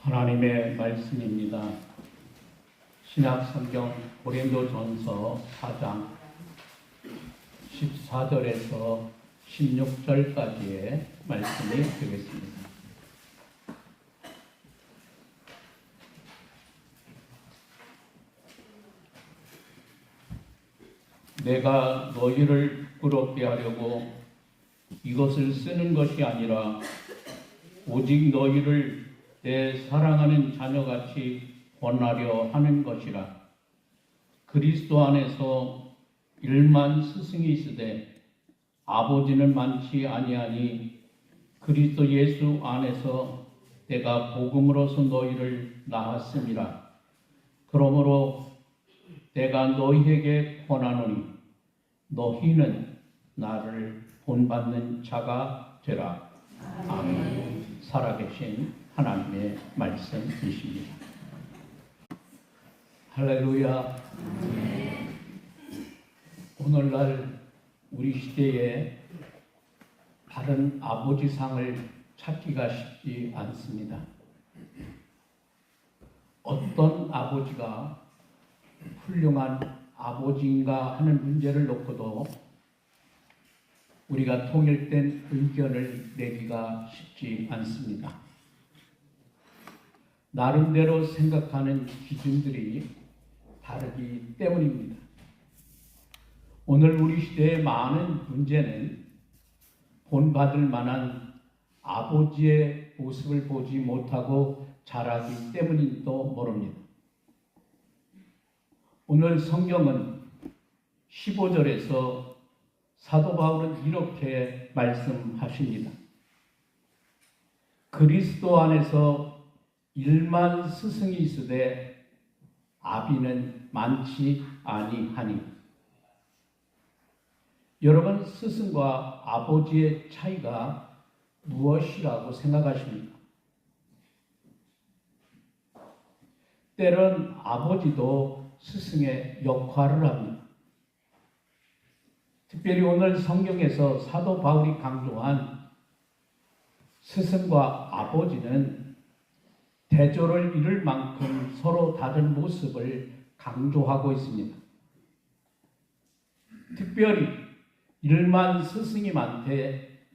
하나님의 말씀입니다. 신약성경 고린도전서 4장 14절에서 16절까지의 말씀이 되겠습니다. 내가 너희를 부끄럽게 하려고 이것을 쓰는 것이 아니라 오직 너희를 내 사랑하는 자녀같이 권하려 하는 것이라. 그리스도 안에서 일만 스승이 있으되 아버지는 많지 아니하니 그리스도 예수 안에서 내가 복음으로서 너희를 낳았음이라. 그러므로 내가 너희에게 권하노니 너희는 나를 본받는 자가 되라. 아멘. 살아계신 하나님의 말씀이십니다. 할렐루야. 오늘날 우리 시대에 다른 아버지상을 찾기가 쉽지 않습니다. 어떤 아버지가 훌륭한 아버지인가 하는 문제를 놓고도 우리가 통일된 의견을 내기가 쉽지 않습니다. 나름대로 생각하는 기준들이 다르기 때문입니다. 오늘 우리 시대의 많은 문제는 본받을 만한 아버지의 모습을 보지 못하고 자라기 때문인지도 모릅니다. 오늘 성경은 15절에서 사도 바울은 이렇게 말씀하십니다. 그리스도 안에서 일만 스승이 있으되 아비는 많지 아니하니. 여러분, 스승과 아버지의 차이가 무엇이라고 생각하십니까? 때론 아버지도 스승의 역할을 합니다. 특별히 오늘 성경에서 사도 바울이 강조한 스승과 아버지는 대조를 이룰 만큼 서로 다른 모습을 강조하고 있습니다. 특별히 일만 스승이 많되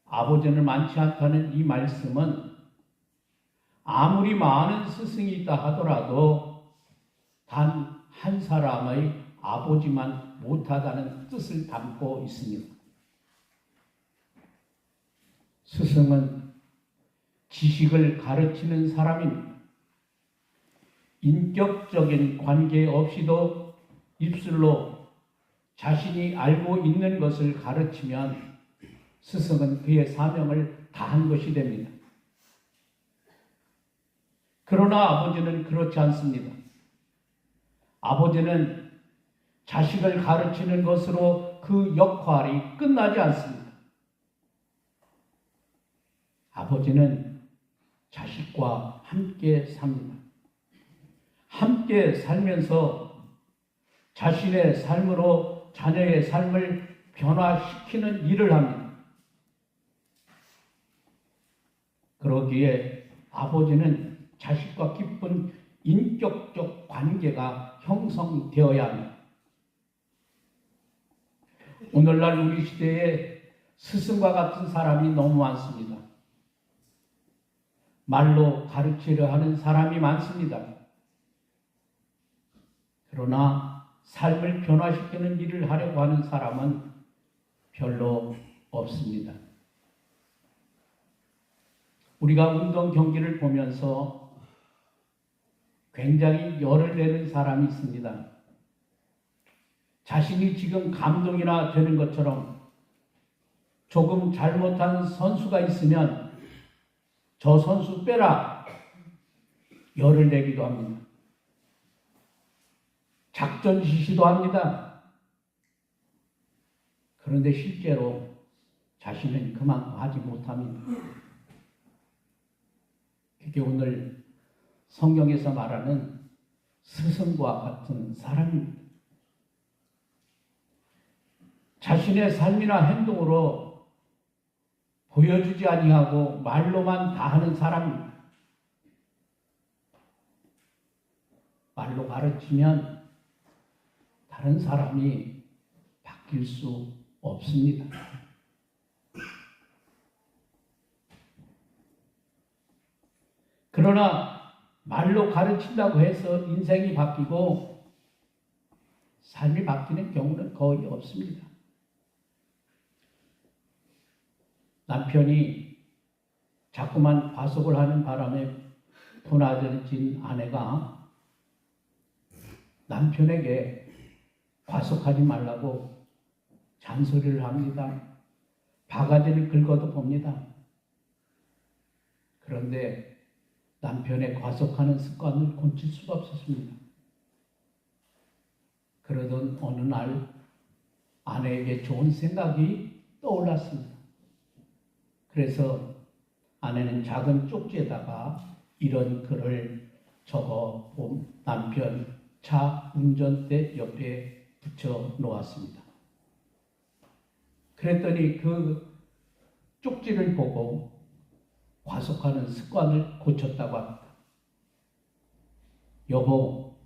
아버지는 많지 않다는 이 말씀은 아무리 많은 스승이 있다 하더라도 단 한 사람의 아버지만 못하다는 뜻을 담고 있습니다. 스승은 지식을 가르치는 사람입니다. 인격적인 관계 없이도 입술로 자신이 알고 있는 것을 가르치면 스승은 그의 사명을 다한 것이 됩니다. 그러나 아버지는 그렇지 않습니다. 아버지는 자식을 가르치는 것으로 그 역할이 끝나지 않습니다. 아버지는 자식과 함께 삽니다. 함께 살면서 자신의 삶으로 자녀의 삶을 변화시키는 일을 합니다. 그러기에 아버지는 자식과 깊은 인격적 관계가 형성되어야 합니다. 오늘날 우리 시대에 스승과 같은 사람이 너무 많습니다. 말로 가르치려 하는 사람이 많습니다. 그러나 삶을 변화시키는 일을 하려고 하는 사람은 별로 없습니다. 우리가 운동 경기를 보면서 굉장히 열을 내는 사람이 있습니다. 자신이 지금 감독이나 되는 것처럼 조금 잘못한 선수가 있으면 저 선수 빼라 열을 내기도 합니다. 작전 지시도 합니다. 그런데 실제로 자신은 그만큼 하지 못합니다. 그게 오늘 성경에서 말하는 스승과 같은 사람입니다. 자신의 삶이나 행동으로 보여주지 아니하고 말로만 다 하는 사람입니다. 말로 가르치면 다른 사람이 바뀔 수 없습니다. 그러나 말로 가르친다고 해서 인생이 바뀌고 삶이 바뀌는 경우는 거의 없습니다. 남편이 자꾸만 과속을 하는 바람에 분하진 아내가 남편에게 과속하지 말라고 잔소리를 합니다. 바가지를 긁어도 봅니다. 그런데 남편의 과속하는 습관을 고칠 수가 없었습니다. 그러던 어느 날 아내에게 좋은 생각이 떠올랐습니다. 그래서 아내는 작은 쪽지에다가 이런 글을 적어 남편 차 운전대 옆에 붙여 놓았습니다. 그랬더니 그 쪽지를 보고 과속하는 습관을 고쳤다고 합니다. 여보,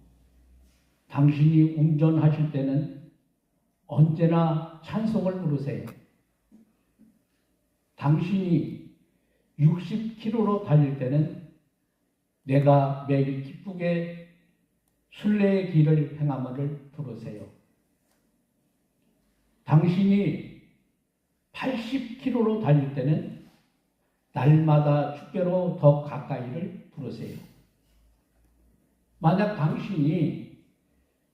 당신이 운전하실 때는 언제나 찬송을 부르세요. 당신이 60km로 달릴 때는 내가 매일 기쁘게 순례의 길을 행함을 부르세요. 당신이 80km로 달릴 때는 날마다 주께로 더 가까이를 부르세요. 만약 당신이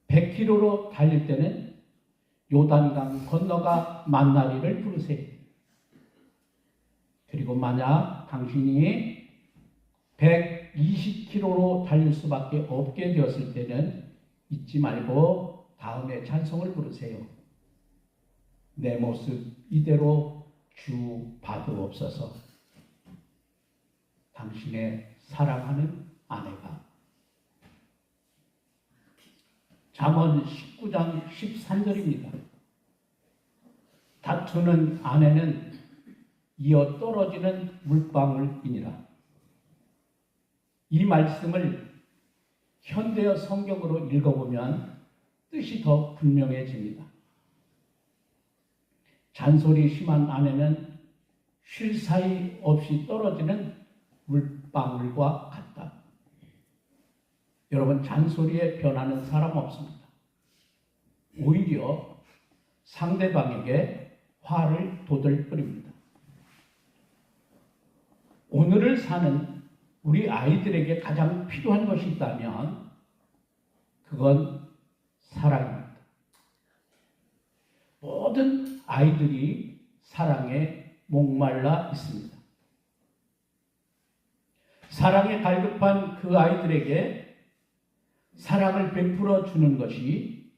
100km로 달릴 때는 요단강 건너가 만나리를 부르세요. 그리고 만약 당신이 120km로 달릴 수밖에 없게 되었을 때는 잊지 말고 다음에 찬송을 부르세요. 내 모습 이대로 주 받으옵소서. 당신의 사랑하는 아내가. 잠언 19장 13절입니다. 다투는 아내는 이어 떨어지는 물방울이니라. 이 말씀을 현대어 성경으로 읽어보면 뜻이 더 분명해집니다. 잔소리 심한 아내는 쉴 사이 없이 떨어지는 물방울과 같다. 여러분, 잔소리에 변하는 사람 없습니다. 오히려 상대방에게 화를 돋을 뿐입니다. 오늘을 사는 우리 아이들에게 가장 필요한 것이 있다면 그건 사랑입니다. 모든 아이들이 사랑에 목말라 있습니다. 사랑에 갈급한 그 아이들에게 사랑을 베풀어 주는 것이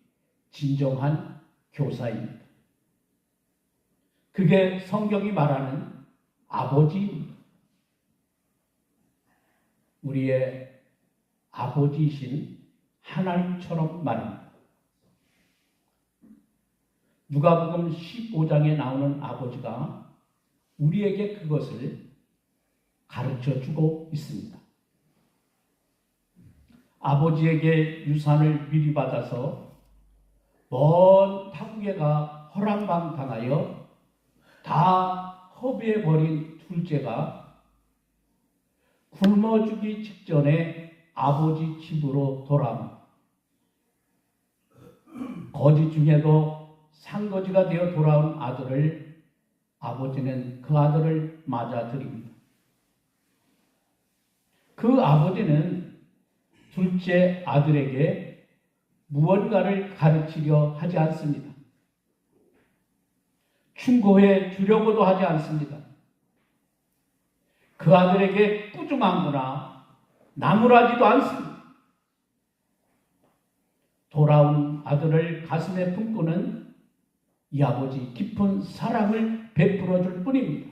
진정한 교사입니다. 그게 성경이 말하는 아버지입니다. 우리의 아버지이신 하나님처럼 말입니다. 누가복음 15장에 나오는 아버지가 우리에게 그것을 가르쳐 주고 있습니다. 아버지에게 유산을 미리 받아서 먼 타국에 가 허랑방당하여 다 허비해 버린 둘째가 굶어 죽기 직전에 아버지 집으로 돌아옵니다. 거지 중에도 상거지가 되어 돌아온 아들을 아버지는 그 아들을 맞아들입니다. 그 아버지는 둘째 아들에게 무언가를 가르치려 하지 않습니다. 충고해 주려고도 하지 않습니다. 그 아들에게 꾸중하거나 나무라지도 않습니다. 돌아온 아들을 가슴에 품고는 이 아버지 깊은 사랑을 베풀어 줄 뿐입니다.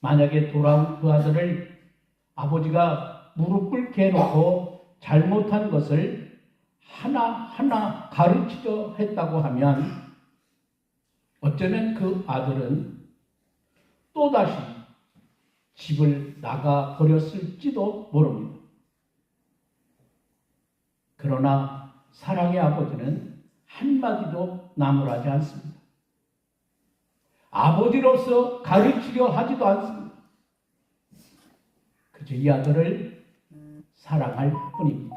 만약에 돌아온 그 아들을 아버지가 무릎 꿇게 해놓고 잘못한 것을 하나하나 가르치려 했다고 하면 어쩌면 그 아들은 또다시 집을 나가 버렸을지도 모릅니다. 그러나 사랑의 아버지는 한마디도 나무라지 않습니다. 아버지로서 가르치려 하지도 않습니다. 그저 이 아들을 사랑할 뿐입니다.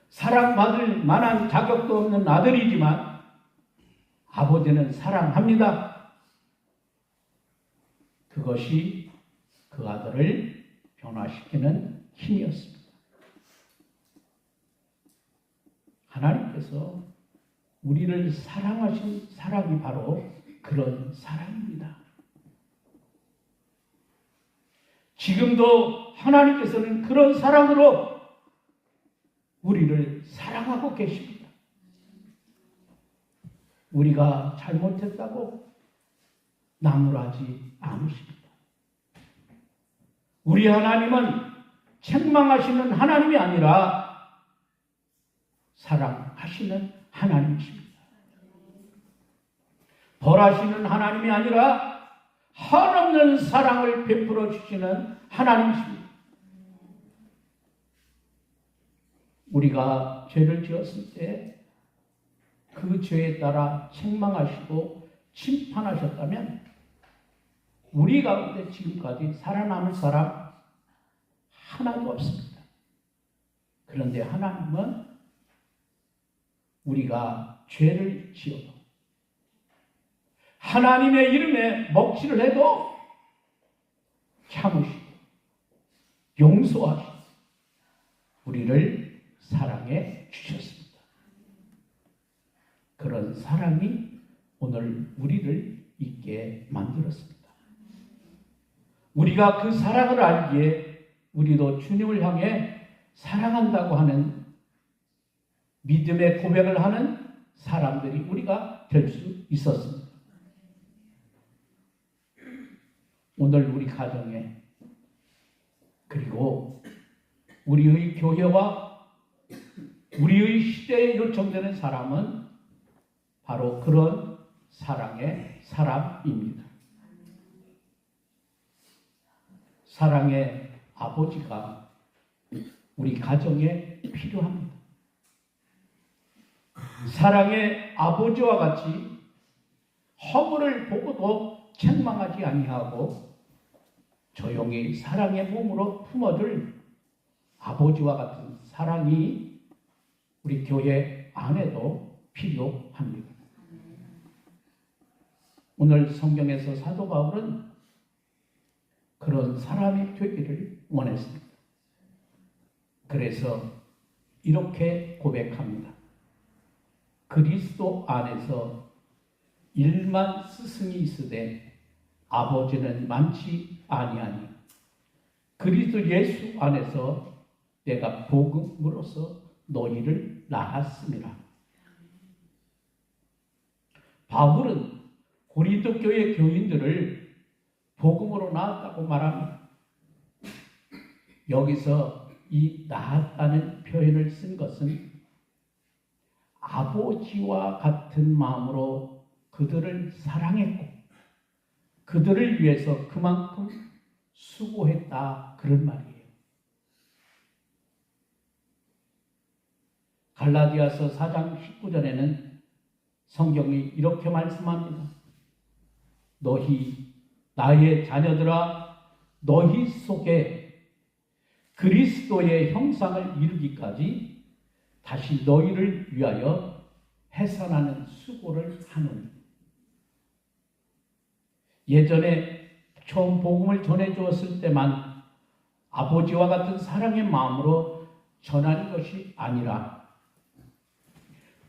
사랑받을 만한 자격도 없는 아들이지만 아버지는 사랑합니다. 그것이 그 아들을 변화시키는 힘이었습니다. 하나님께서 우리를 사랑하신 사랑이 바로 그런 사랑입니다. 지금도 하나님께서는 그런 사랑으로 우리를 사랑하고 계십니다. 우리가 잘못했다고 나무라지 않으십니다. 우리 하나님은 책망하시는 하나님이 아니라 사랑하시는 하나님이십니다. 벌하시는 하나님이 아니라 한없는 사랑을 베풀어 주시는 하나님이십니다. 우리가 죄를 지었을 때 그 죄에 따라 책망하시고 심판하셨다면 우리 가운데 지금까지 살아남을 사람 하나도 없습니다. 그런데 하나님은 우리가 죄를 지어도 하나님의 이름에 먹칠을 해도 참으시고 용서하시고 우리를 사랑해 주셨습니다. 그런 사랑이 오늘 우리를 있게 만들었습니다. 우리가 그 사랑을 알기에 우리도 주님을 향해 사랑한다고 하는 믿음의 고백을 하는 사람들이 우리가 될 수 있었습니다. 오늘 우리 가정에 그리고 우리의 교회와 우리의 시대에 요청되는 사람은 바로 그런 사랑의 사람입니다. 사랑의 아버지가 우리 가정에 필요합니다. 사랑의 아버지와 같이 허물을 보고도 책망하지 아니하고 조용히 사랑의 몸으로 품어줄 아버지와 같은 사랑이 우리 교회 안에도 필요합니다. 오늘 성경에서 사도 바울은 그런 사람이 되기를 원했습니다. 그래서 이렇게 고백합니다. 그리스도 안에서 일만 스승이 있으되 아버지는 많지 아니하니 그리스도 예수 안에서 내가 복음으로써 너희를 낳았음이라. 바울은 고린도 교회 교인들을 복음으로 낳았다고 말합니다. 여기서 이 낳았다는 표현을 쓴 것은 아버지와 같은 마음으로 그들을 사랑했고 그들을 위해서 그만큼 수고했다 그런 말이에요. 갈라디아서 4장 19절에는 성경이 이렇게 말씀합니다. 너희 나의 자녀들아 너희 속에 그리스도의 형상을 이루기까지 다시 너희를 위하여 해산하는 수고를 하노니. 예전에 처음 복음을 전해주었을 때만 아버지와 같은 사랑의 마음으로 전하는 것이 아니라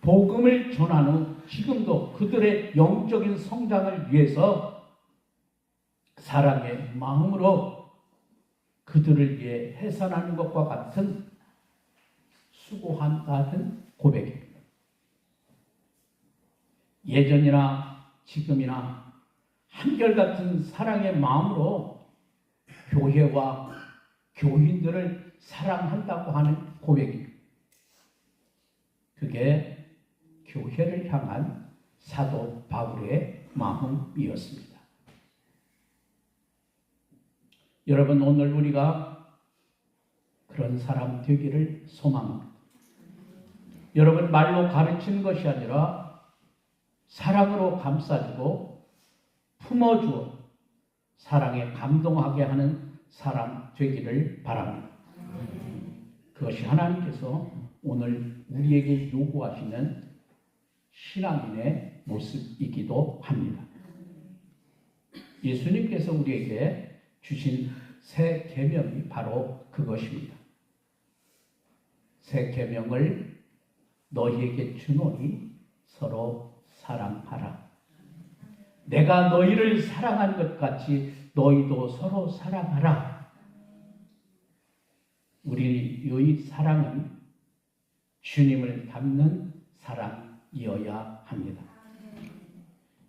복음을 전한 후 지금도 그들의 영적인 성장을 위해서 사랑의 마음으로 그들을 위해 해산하는 것과 같은 수고한다는 고백입니다. 예전이나 지금이나 한결같은 사랑의 마음으로 교회와 교인들을 사랑한다고 하는 고백입니다. 그게 교회를 향한 사도 바울의 마음이었습니다. 여러분, 오늘 우리가 그런 사람 되기를 소망합니다. 여러분, 말로 가르치는 것이 아니라 사랑으로 감싸주고 품어주어 사랑에 감동하게 하는 사람 되기를 바랍니다. 그것이 하나님께서 오늘 우리에게 요구하시는 신앙인의 모습이기도 합니다. 예수님께서 우리에게 주신 새 계명이 바로 그것입니다. 새 계명을 너희에게 주노니 서로 사랑하라. 내가 너희를 사랑한 것 같이 너희도 서로 사랑하라. 우리의 사랑은 주님을 닮는 사랑이어야 합니다.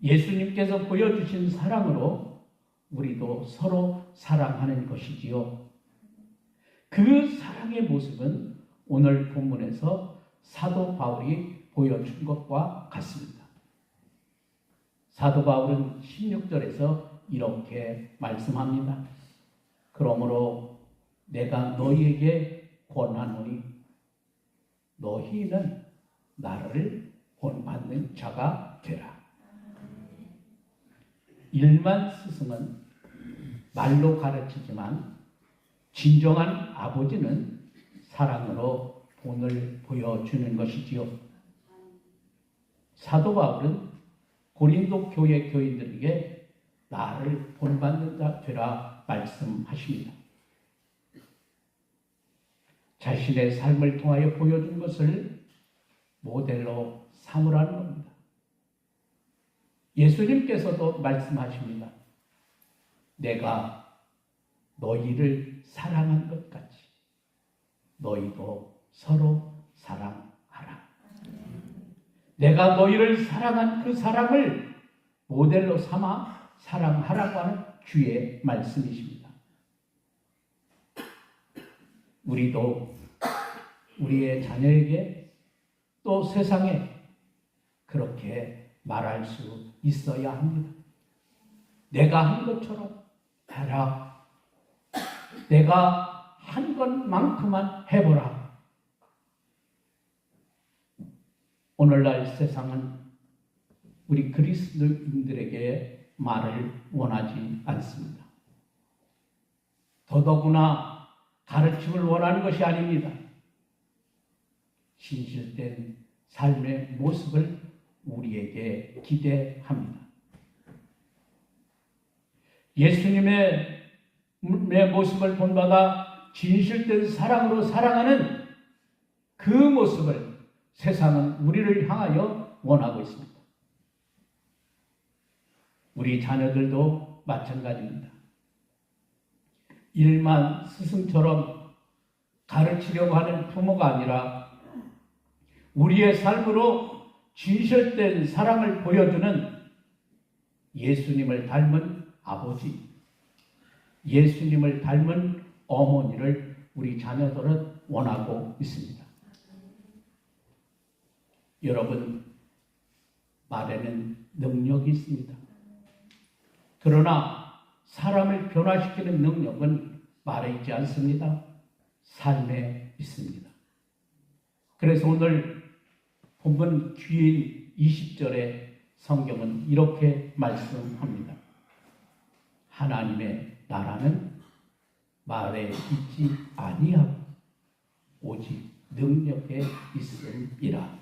예수님께서 보여주신 사랑으로 우리도 서로 사랑하는 것이지요. 그 사랑의 모습은 오늘 본문에서 사도 바울이 보여준 것과 같습니다. 사도 바울은 16절에서 이렇게 말씀합니다. 그러므로 내가 너희에게 권하노니 너희는 나를 본받는 자가 되라. 일만 스승은 말로 가르치지만 진정한 아버지는 사랑으로 본을 보여주는 것이지요. 사도 바울은 고린도 교회 교인들에게 나를 본받는 자 되라 말씀하십니다. 자신의 삶을 통하여 보여준 것을 모델로 삼으라는 겁니다. 예수님께서도 말씀하십니다. 내가 너희를 사랑한 것 같이 너희도 서로 사랑하라. 내가 너희를 사랑한 그 사랑을 모델로 삼아 사랑하라고 하는 주의 말씀이십니다. 우리도 우리의 자녀에게 또 세상에 그렇게 말할 수 있어야 합니다. 내가 한 것처럼 해라. 내가 한 것만큼만 해보라. 오늘날 세상은 우리 그리스도인들에게 말을 원하지 않습니다. 더더구나 가르침을 원하는 것이 아닙니다. 진실된 삶의 모습을 우리에게 기대합니다. 예수님의 모습을 본받아 진실된 사랑으로 사랑하는 그 모습을 세상은 우리를 향하여 원하고 있습니다. 우리 자녀들도 마찬가지입니다. 일만 스승처럼 가르치려고 하는 부모가 아니라 우리의 삶으로 진실된 사랑을 보여주는 예수님을 닮은 아버지, 예수님을 닮은 어머니를 우리 자녀들은 원하고 있습니다. 여러분, 말에는 능력이 있습니다. 그러나 사람을 변화시키는 능력은 말에 있지 않습니다. 삶에 있습니다. 그래서 오늘 본문 뒤인 20절에 성경은 이렇게 말씀합니다. 하나님의 나라는 말에 있지 아니하고 오직 능력에 있음이라.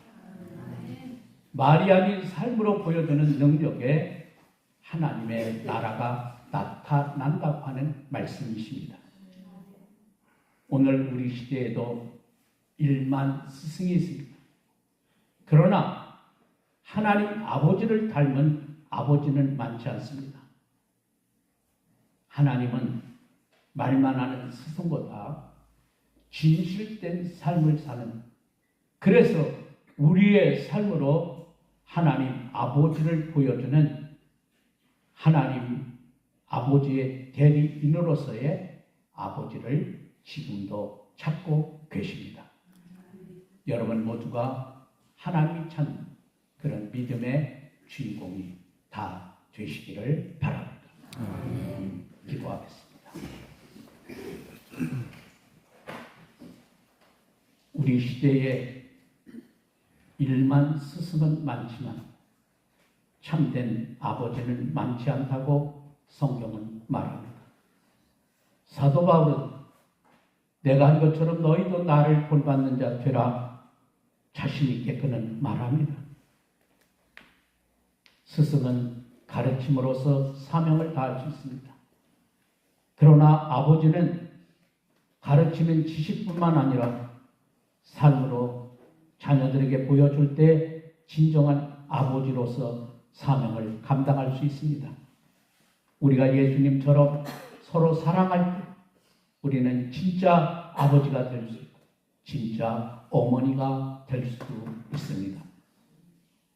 말이 아닌 삶으로 보여주는 능력에 하나님의 나라가 나타난다고 하는 말씀이십니다. 오늘 우리 시대에도 일만 스승이 있습니다. 그러나 하나님 아버지를 닮은 아버지는 많지 않습니다. 하나님은 말만 하는 스승보다 진실된 삶을 사는, 그래서 우리의 삶으로 하나님 아버지를 보여주는 하나님 아버지의 대리인으로서의 아버지를 지금도 찾고 계십니다. 여러분 모두가 하나님이 찾는 그런 믿음의 주인공이 다 되시기를 바랍니다. 기도하겠습니다. 우리 시대에 일만 스승은 많지만 참된 아버지는 많지 않다고 성경은 말합니다. 사도 바울은 내가 한 것처럼 너희도 나를 본받는 자 되라 자신 있게 그는 말합니다. 스승은 가르침으로써 사명을 다할 수 있습니다. 그러나 아버지는 가르치는 지식뿐만 아니라 삶으로 자녀들에게 보여줄 때 진정한 아버지로서 사명을 감당할 수 있습니다. 우리가 예수님처럼 서로 사랑할 때 우리는 진짜 아버지가 될 수 있고 진짜 어머니가 될 수 있습니다.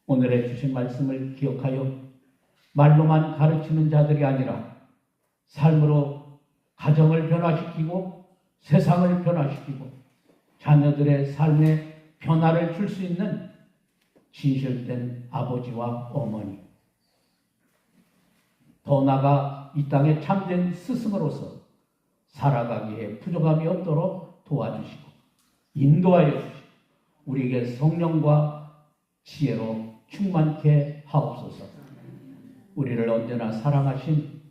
오늘의 주신 말씀을 기억하여 말로만 가르치는 자들이 아니라 삶으로 가정을 변화시키고 세상을 변화시키고 자녀들의 삶에 변화를 줄 수 있는 진실된 아버지와 어머니, 더 나아가 이 땅에 참된 스승으로서 살아가기에 부족함이 없도록 도와주시고 인도하여 주시고 우리에게 성령과 지혜로 충만케 하옵소서. 우리를 언제나 사랑하신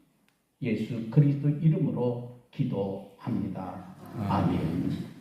예수 그리스도 이름으로 기도합니다. 아멘.